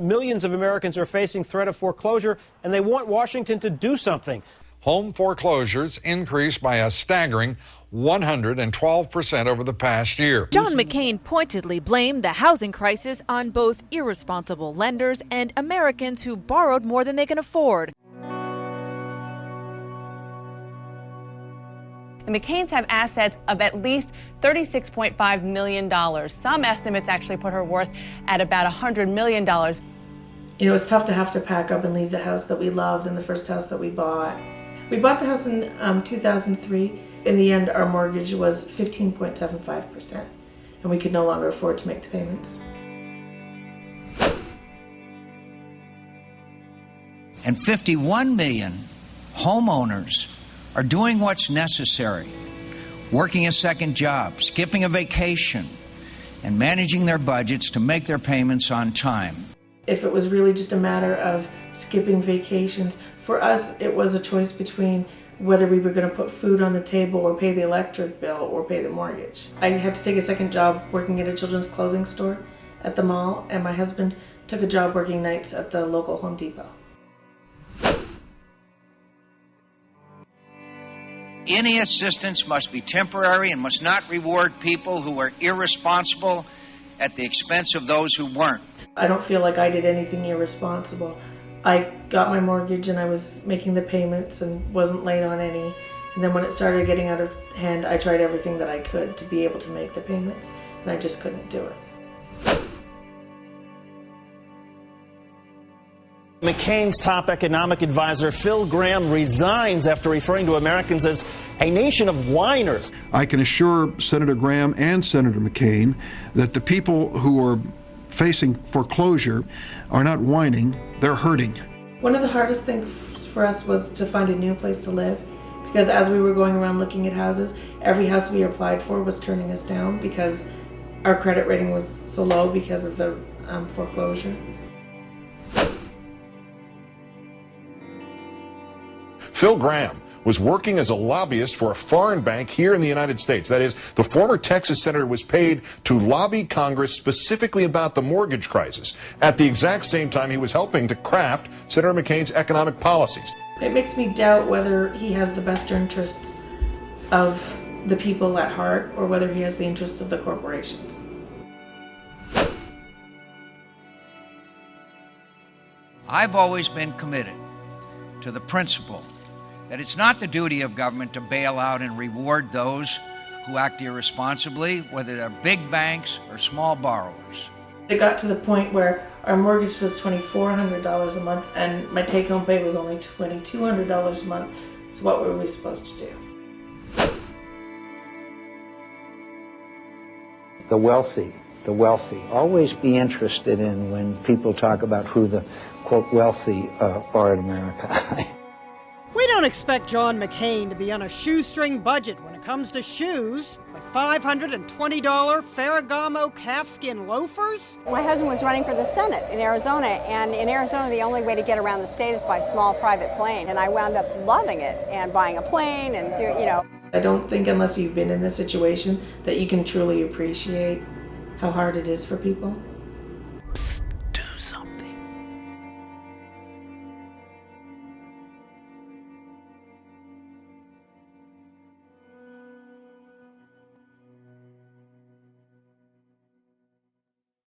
Millions of Americans are facing threat of foreclosure, and they want Washington to do something. Home foreclosures increased by a staggering 112% over the past year. John McCain pointedly blamed the housing crisis on both irresponsible lenders and Americans who borrowed more than they can afford. The McCain's have assets of at least $36.5 million. Some estimates actually put her worth at about $100 million. You know, it's tough to have to pack up and leave the house that we loved and the first house that we bought. We bought the house in 2003. In the end, our mortgage was 15.75%, and we could no longer afford to make the payments. And 51 million homeowners are doing what's necessary, working a second job, skipping a vacation, and managing their budgets to make their payments on time. If it was really just a matter of skipping vacations, for us it was a choice between whether we were going to put food on the table or pay the electric bill or pay the mortgage. I had to take a second job working at a children's clothing store at the mall, and my husband took a job working nights at the local Home Depot. Any assistance must be temporary and must not reward people who are irresponsible at the expense of those who weren't. I don't feel like I did anything irresponsible. I got my mortgage and I was making the payments and wasn't late on any. And then when it started getting out of hand, I tried everything that I could to be able to make the payments, and I just couldn't do it. McCain's top economic advisor, Phil Gramm, resigns after referring to Americans as a nation of whiners. I can assure Senator Gramm and Senator McCain that the people who are facing foreclosure are not whining, they're hurting. One of the hardest things for us was to find a new place to live, because as we were going around looking at houses, every house we applied for was turning us down because our credit rating was so low because of the foreclosure. Phil Gramm was working as a lobbyist for a foreign bank here in the United States. That is, the former Texas senator was paid to lobby Congress specifically about the mortgage crisis. At the exact same time, he was helping to craft Senator McCain's economic policies. It makes me doubt whether he has the best interests of the people at heart or whether he has the interests of the corporations. I've always been committed to the principle that it's not the duty of government to bail out and reward those who act irresponsibly, whether they're big banks or small borrowers. It got to the point where our mortgage was $2,400 a month and my take-home pay was only $2,200 a month. So what were we supposed to do? The wealthy. Always be interested in when people talk about who the, quote, wealthy are in America. We don't expect John McCain to be on a shoestring budget when it comes to shoes, but $520 Ferragamo calfskin loafers? My husband was running for the Senate in Arizona, and in Arizona the only way to get around the state is by small private plane, and I wound up loving it and buying a plane and, you know. I don't think unless you've been in this situation that you can truly appreciate how hard it is for people.